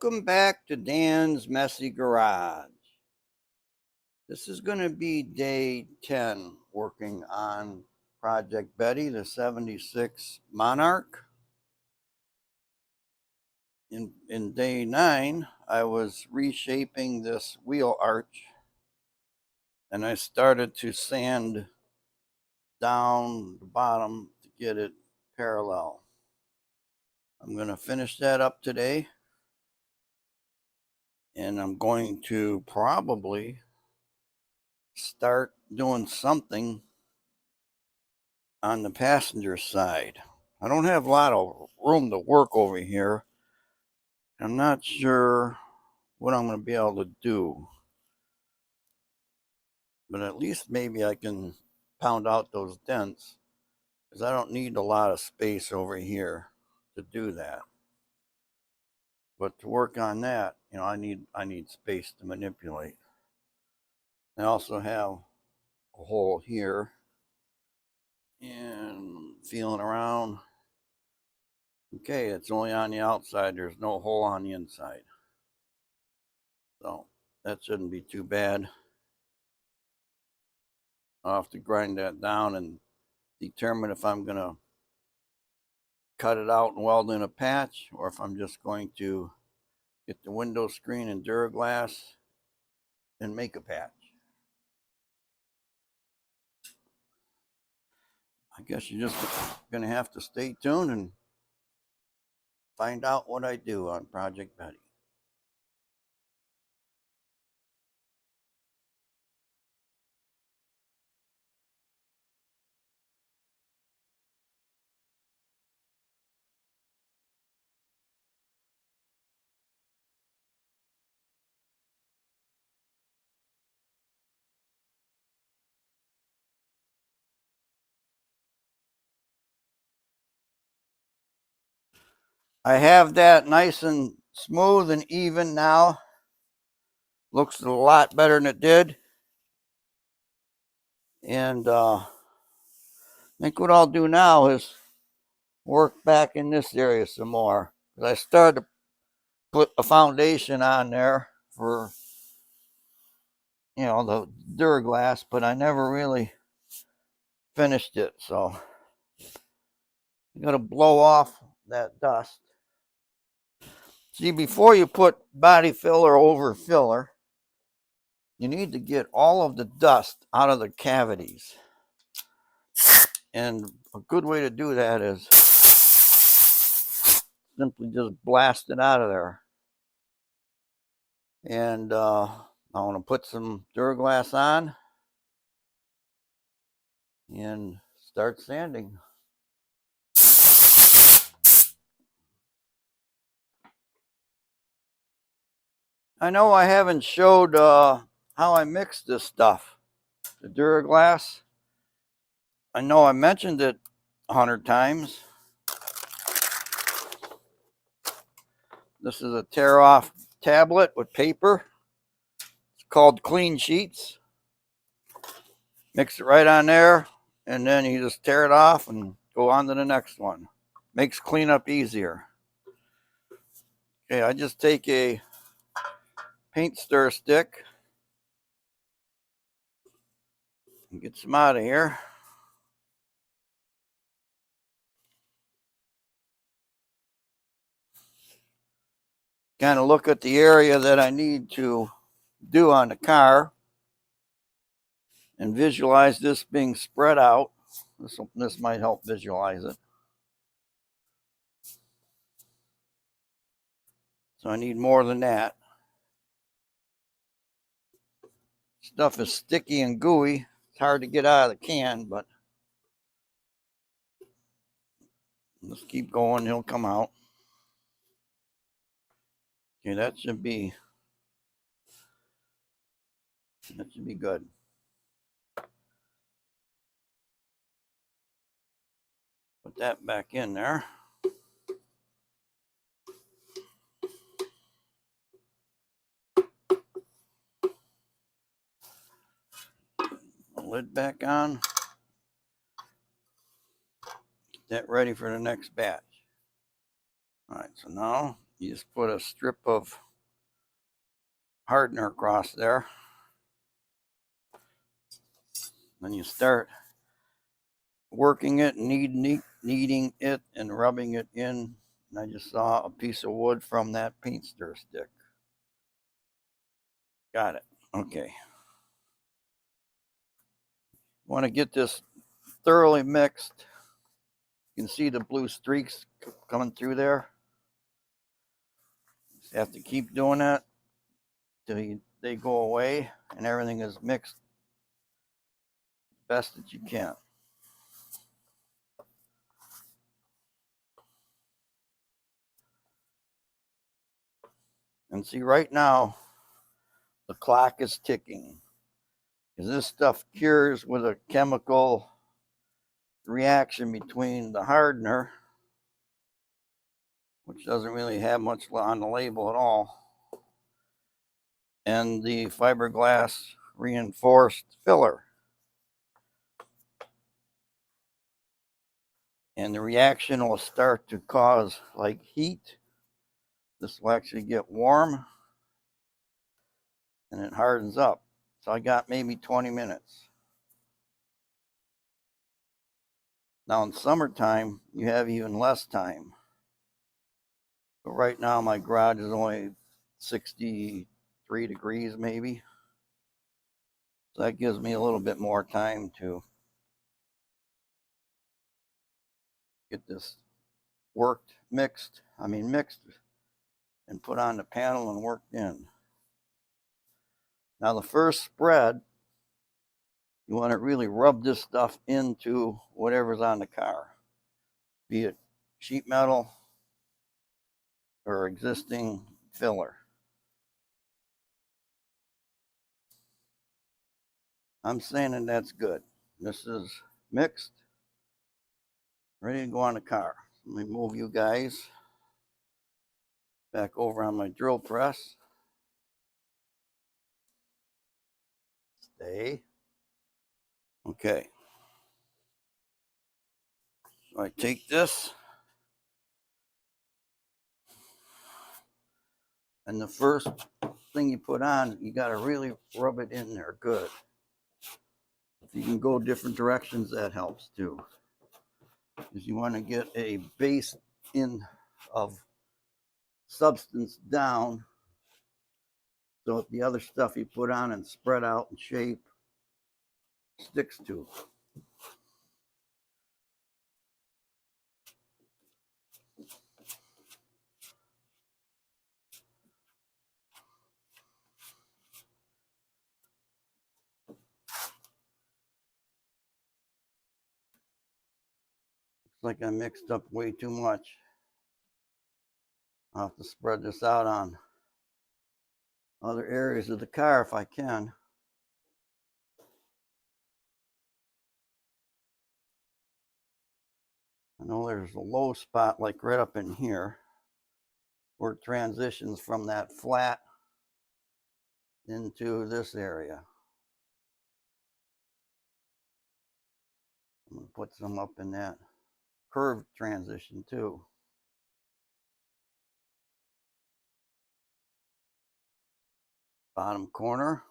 Welcome back to Dan's Messy Garage. This is going to be day 10 working on Project Betty, the 76 Monarch. In day 9, I was reshaping this wheel arch, and I started to sand down the bottom to get it parallel. I'm going to finish that up today, and I'm going to probably start doing something on the passenger side. I don't have a lot of room to work over here. I'm not sure what I'm going to be able to do, but at least maybe I can pound out those dents, because I don't need a lot of space over here to do that. But to work on that, I need space to manipulate. I also have a hole here, and feeling around. Okay, it's only on the outside. There's no hole on the inside. So that shouldn't be too bad. I'll have to grind that down and determine if I'm going to cut it out and weld in a patch, or if I'm just going to get the window screen and Duraglass and make a patch. I guess you're just going to have to stay tuned and find out what I do on Project Betty. I have that nice and smooth and even now. Looks a lot better than it did. And I think what I'll do now is work back in this area some more. I started to put a foundation on there for, the Duraglass, but I never really finished it. So you got to blow off that dust. See, before you put body filler over filler, you need to get all of the dust out of the cavities. And a good way to do that is simply just blast it out of there. And I want to put some Duraglass on and start sanding. I know I haven't showed how I mix this stuff. The Duraglass, I know I mentioned it 100 times. This is a tear-off tablet with paper. It's called Clean Sheets. Mix it right on there, and then you just tear it off and go on to the next one. Makes cleanup easier. Okay, I just take a paint stir stick and get some out of here. Kind of look at the area that I need to do on the car and visualize this being spread out. This might help visualize it. So I need more than that. Stuff is sticky and gooey. It's hard to get out of the can, but let's keep going. He'll come out. Okay, that should be good. Put that back in there. Lid back on. Get that ready for the next batch. All right, so now You just put a strip of hardener across there. Then you start working it, kneading it, and rubbing it in. And I just saw a piece of wood from that paint stir stick. Got it. Okay. Want to get this thoroughly mixed. You can see the blue streaks coming through there. Just have to keep doing that till they go away and everything is mixed best that you can. And see, right now, the clock is ticking. Because this stuff cures with a chemical reaction between the hardener, which doesn't really have much on the label at all, and the fiberglass reinforced filler. And the reaction will start to cause like heat. This will actually get warm and it hardens up. So I got maybe 20 minutes. Now in summertime, you have even less time. But right now my garage is only 63 degrees maybe. So that gives me a little bit more time to get this mixed and put on the panel and worked in. Now the first spread, you want to really rub this stuff into whatever's on the car, be it sheet metal or existing filler. I'm saying that that's good. This is mixed, ready to go on the car. Let me move you guys back over on my drill press. Stay. Okay. So I take this, and the first thing you put on, you got to really rub it in there good. If you can go different directions, that helps too. Because you want to get a base in of substance down, so if the other stuff you put on and spread out and shape sticks to. Looks like I mixed up way too much. I'll have to spread this out on other areas of the car if I can. I know there's a low spot like right up in here where it transitions from that flat into this area. I'm going to put some up in that curved transition too. Bottom corner.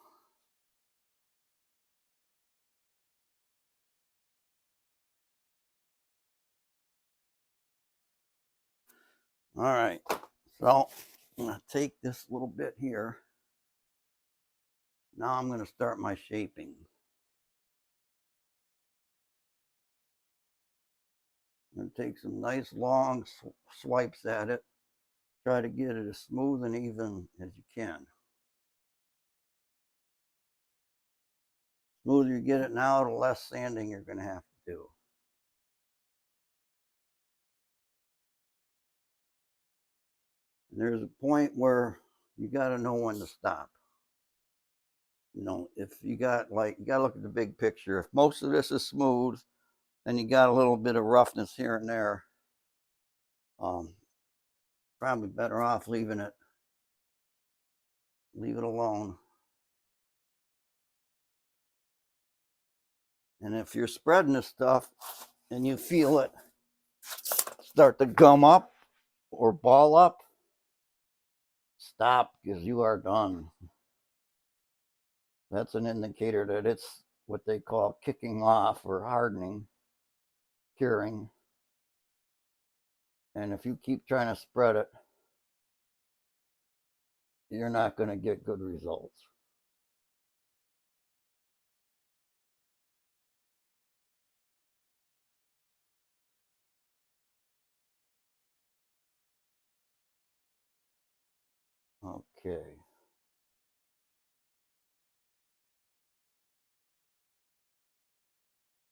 All right, so I'm going to take this little bit here. Now I'm going to start my shaping. I'm going to take some nice long swipes at it. Try to get it as smooth and even as you can. The smoother you get it now, the less sanding you're going to have to do. And there's a point where you got to know when to stop. You know, if you got you got to look at the big picture. If most of this is smooth, then you got a little bit of roughness here and there. Probably better off leaving it alone. And if you're spreading this stuff and you feel it start to gum up or ball up, stop because you are done. That's an indicator that it's what they call kicking off or hardening, curing. And if you keep trying to spread it, you're not going to get good results. Okay.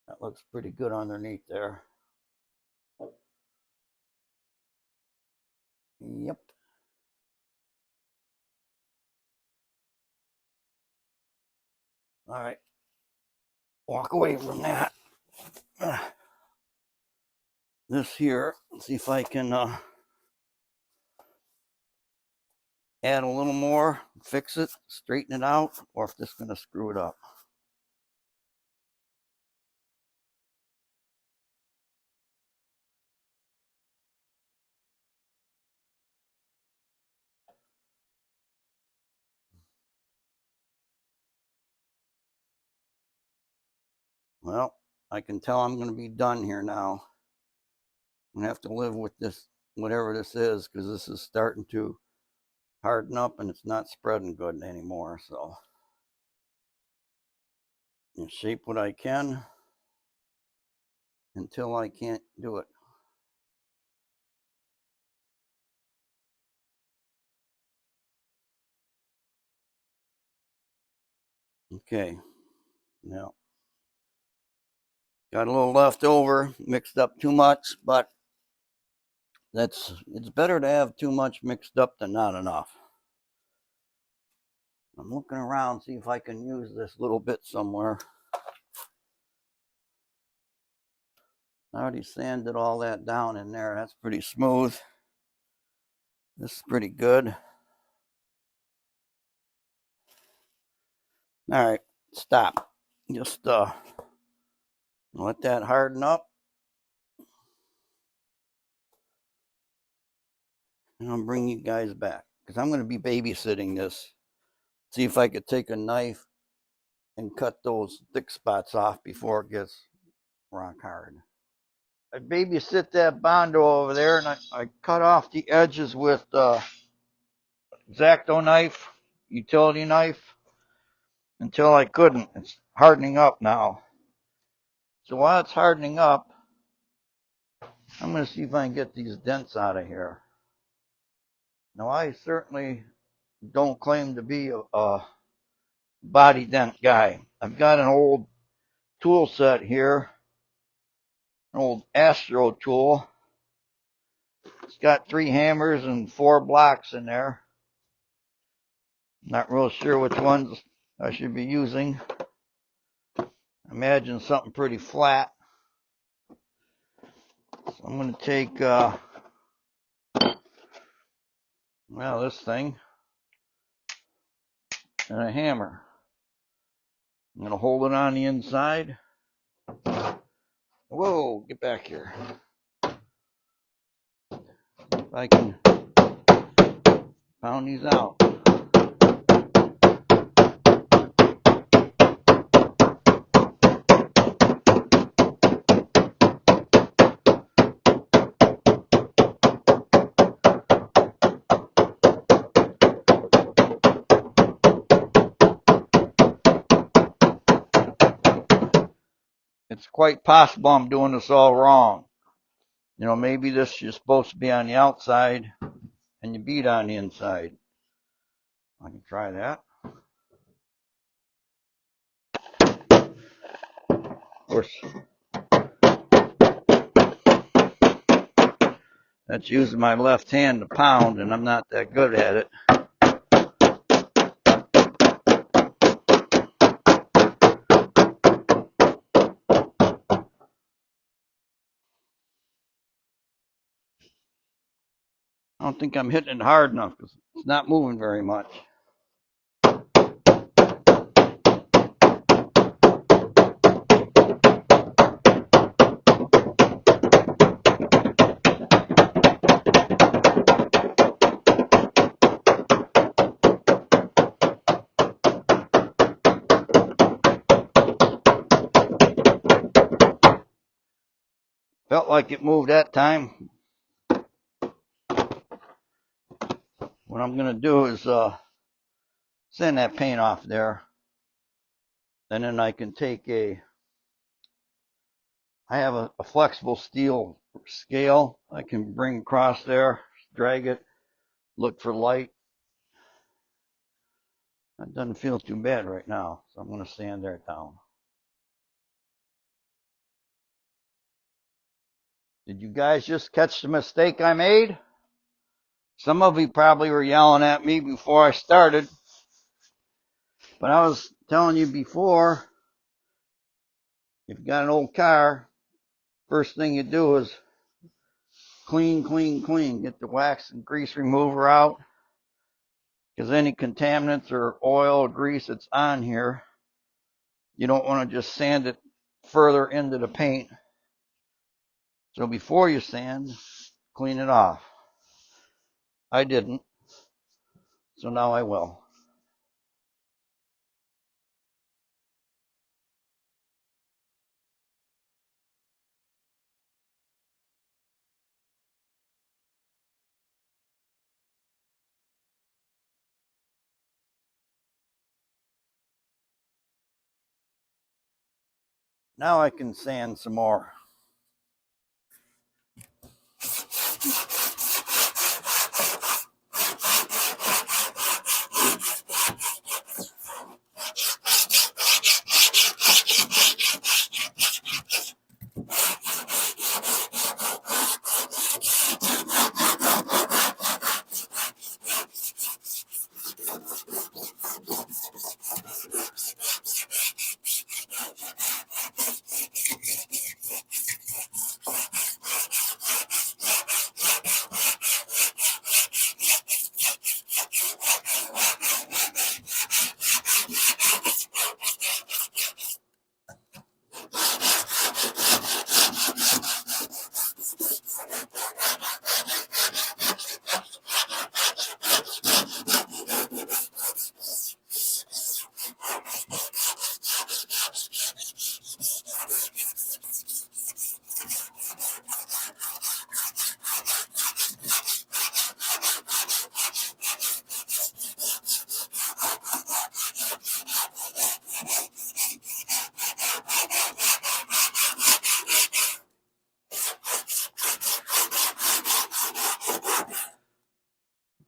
That looks pretty good underneath there. Yep. All right. Walk away from that. This here, let's see if I can add a little more, fix it, straighten it out, or if this is going to screw it up. Well, I can tell I'm going to be done here now. I'm going to have to live with this, whatever this is, because this is starting to harden up and it's not spreading good anymore. So I'll shape what I can until I can't do it. Okay, now got a little left over, mixed up too much, but it's better to have too much mixed up than not enough. I'm looking around, see if I can use this little bit somewhere. I already sanded all that down in there. That's pretty smooth. This is pretty good. All right, stop. Just let that harden up. And I'll bring you guys back because I'm going to be babysitting this. See if I could take a knife and cut those thick spots off before it gets rock hard. I babysit that Bondo over there, and I cut off the edges with X-Acto knife, utility knife, until I couldn't. It's hardening up now. So while it's hardening up, I'm going to see if I can get these dents out of here. Now, I certainly don't claim to be a body dent guy. I've got an old tool set here, an old Astro tool. It's got 3 hammers and 4 blocks in there. Not real sure which ones I should be using. Imagine something pretty flat. So I'm going to take, well, this thing and a hammer. I'm going to hold it on the inside. Whoa, get back here. If I can pound these out. It's quite possible I'm doing this all wrong. You know, maybe this is supposed to be on the outside and you beat on the inside. I can try that. Of course, that's using my left hand to pound, and I'm not that good at it. I don't think I'm hitting it hard enough because it's not moving very much. Felt like it moved that time. What I'm going to do is sand that paint off there. And then I can take I have a flexible steel scale I can bring across there, drag it, look for light. That doesn't feel too bad right now, so I'm going to sand that down. Did you guys just catch the mistake I made? Some of you probably were yelling at me before I started, but I was telling you before, if you got an old car, first thing you do is clean, clean, clean. Get the wax and grease remover out, because any contaminants or oil or grease that's on here, you don't want to just sand it further into the paint. So before you sand, clean it off. I didn't, so now I will. Now I can sand some more.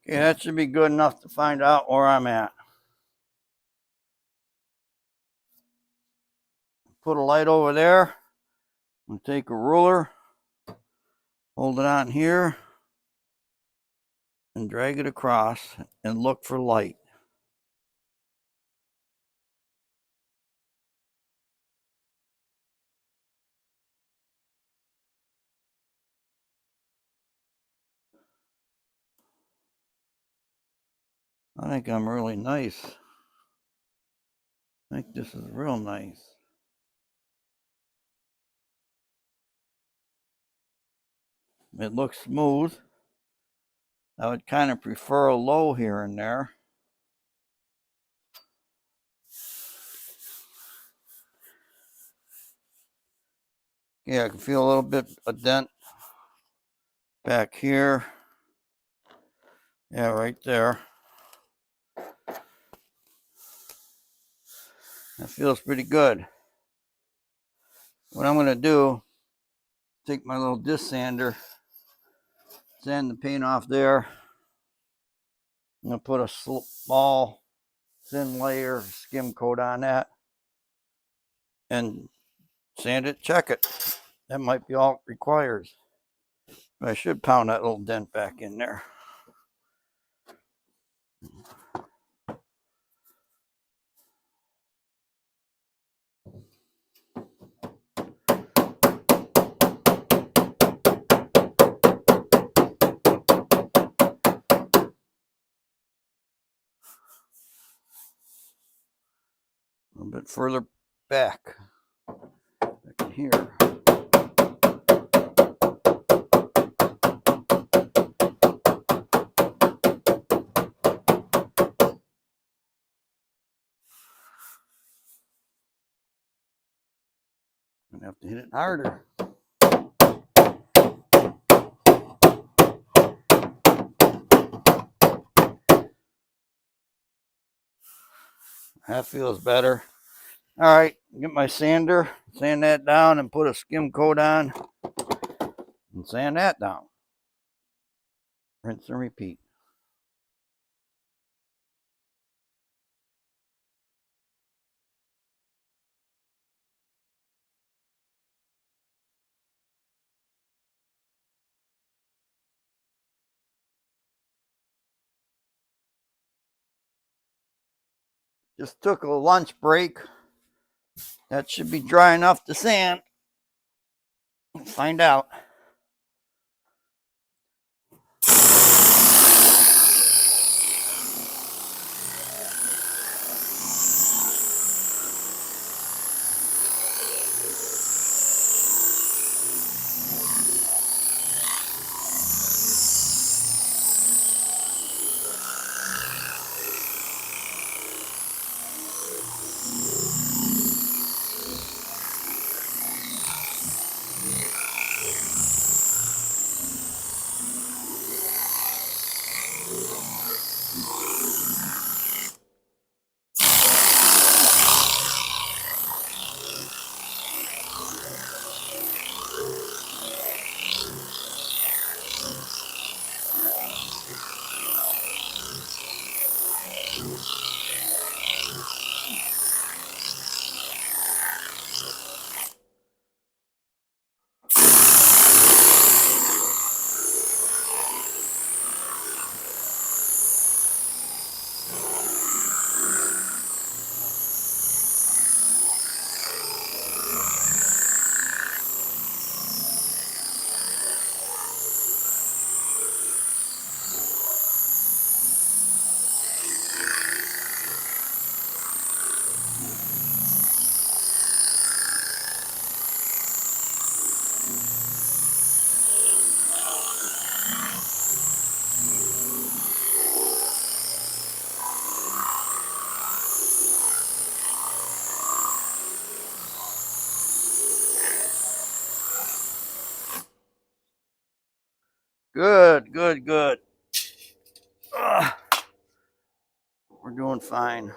Okay, that should be good enough to find out where I'm at. Put a light over there. I'm gonna take a ruler, hold it on here, and drag it across and look for light. I think I'm really nice. I think this is real nice. It looks smooth. I would kind of prefer a low here and there. Yeah, I can feel a little bit of dent back here. Yeah, right there. That feels pretty good. What I'm going to do, take my little disc sander, sand the paint off there. I'm going to put a small thin layer of skim coat on that and sand it, check it. That might be all it requires. But I should pound that little dent back in there. A little bit further back in here. I'm gonna have to hit it harder. That feels better. All right, get my sander, sand that down, and put a skim coat on, and sand that down. Rinse and repeat. Just took a lunch break. That should be dry enough to sand. Let's find out. Good, good, good. Ugh. We're doing fine.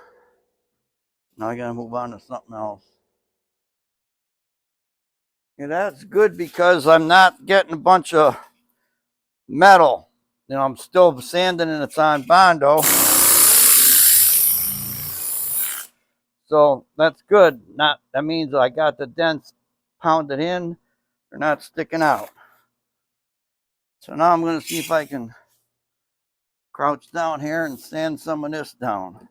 Now I gotta move on to something else. Yeah, that's good because I'm not getting a bunch of metal. You know, I'm still sanding and it's on Bondo. So that's good. That means I got the dents pounded in. They're not sticking out. So now I'm gonna see if I can crouch down here and sand some of this down.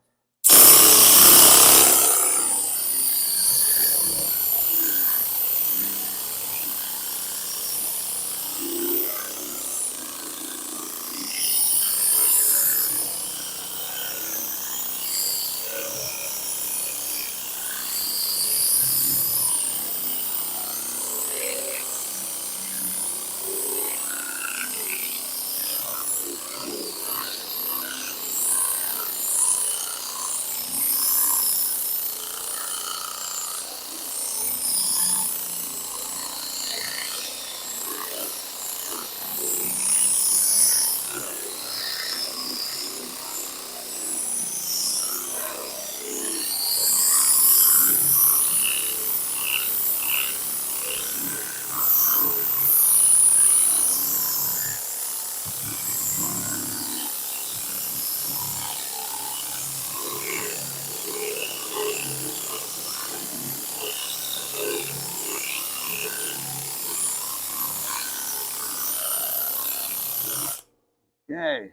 Okay.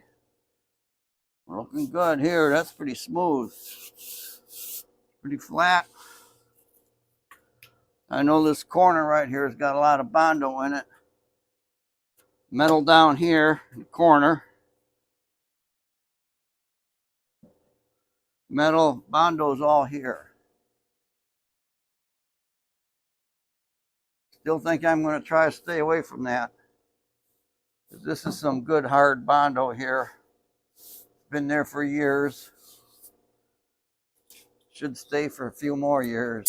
We're looking good here. That's pretty smooth. Pretty flat. I know this corner right here has got a lot of Bondo in it. Metal down here in the corner. Metal Bondo's all here. Still think I'm going to try to stay away from that. This is some good hard Bondo here. Been there for years. Should stay for a few more years.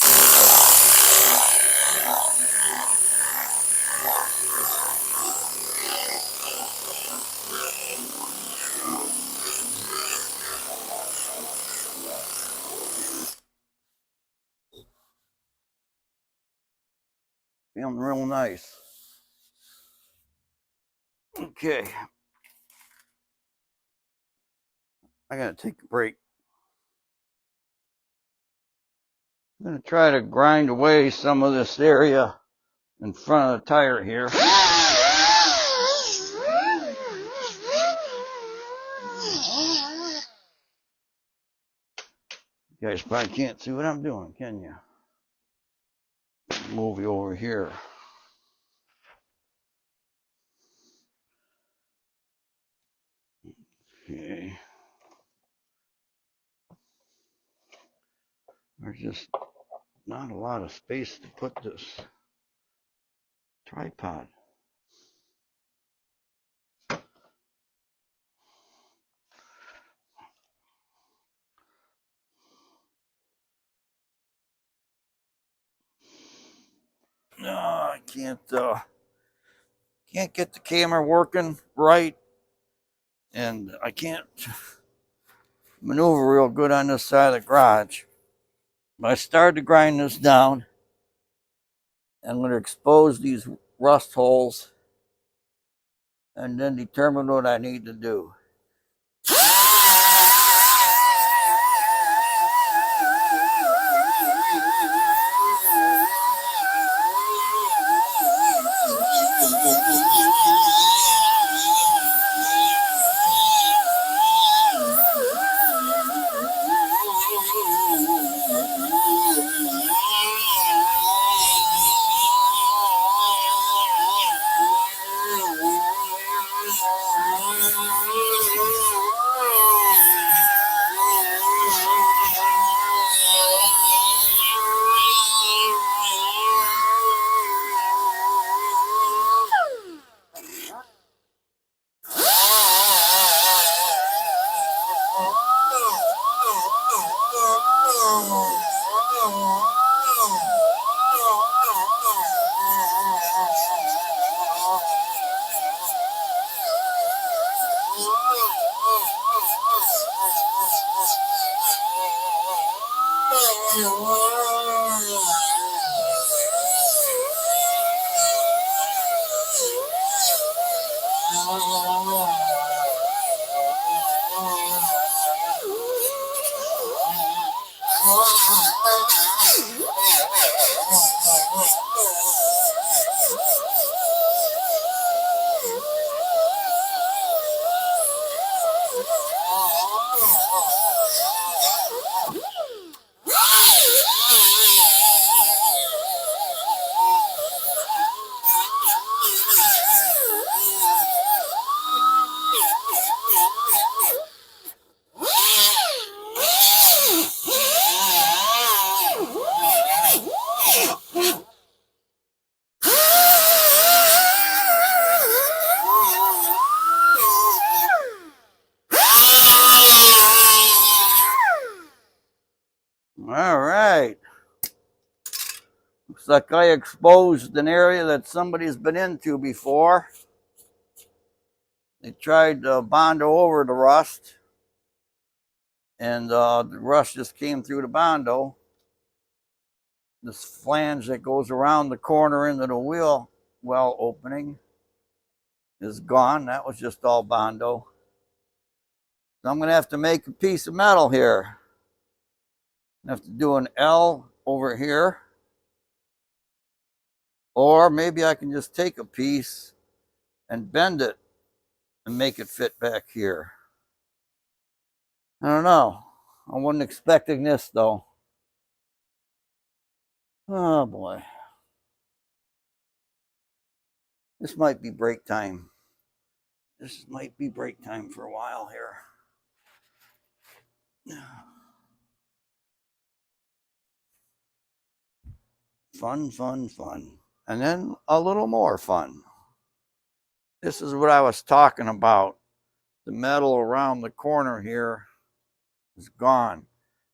Feeling real nice. Okay. I gotta take a break. I'm gonna try to grind away some of this area in front of the tire here. You guys probably can't see what I'm doing, can you? Move you over here. Okay. There's just not a lot of space to put this tripod. No, I can't get the camera working right, and I can't maneuver real good on this side of the garage. But I started to grind this down. I'm going to expose these rust holes and then determine what I need to do. All right. Looks like I exposed an area that somebody's been into before. They tried to Bondo over the rust, and the rust just came through the Bondo. This flange that goes around the corner into the wheel well opening is gone. That was just all Bondo. So I'm going to have to make a piece of metal here. I have to do an L over here. Or maybe I can just take a piece and bend it and make it fit back here. I don't know. I wasn't expecting this though. Oh boy. This might be break time. This might be break time for a while here. Fun, fun, fun. And then a little more fun. This is what I was talking about. The metal around the corner here is gone.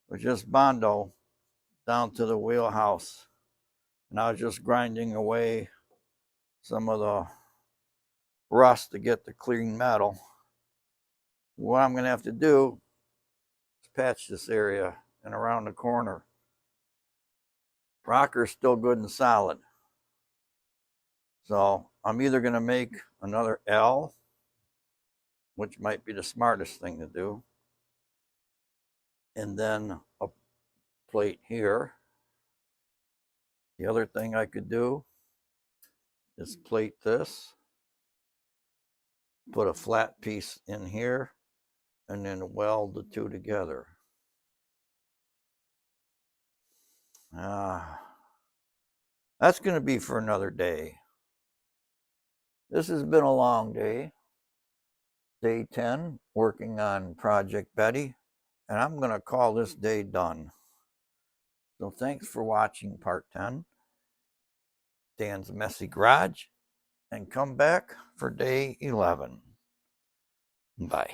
It was just Bondo down to the wheelhouse. And I was just grinding away some of the rust to get the clean metal. What I'm going to have to do is patch this area and around the corner. Rocker's still good and solid. So I'm either going to make another L, which might be the smartest thing to do, and then a plate here. The other thing I could do is plate this, put a flat piece in here, and then weld the two together. That's going to be for another day. This has been a long day. Day 10, working on Project Betty, and I'm going to call this day done. So thanks for watching part 10, Dan's Messy Garage, and come back for day 11. Bye.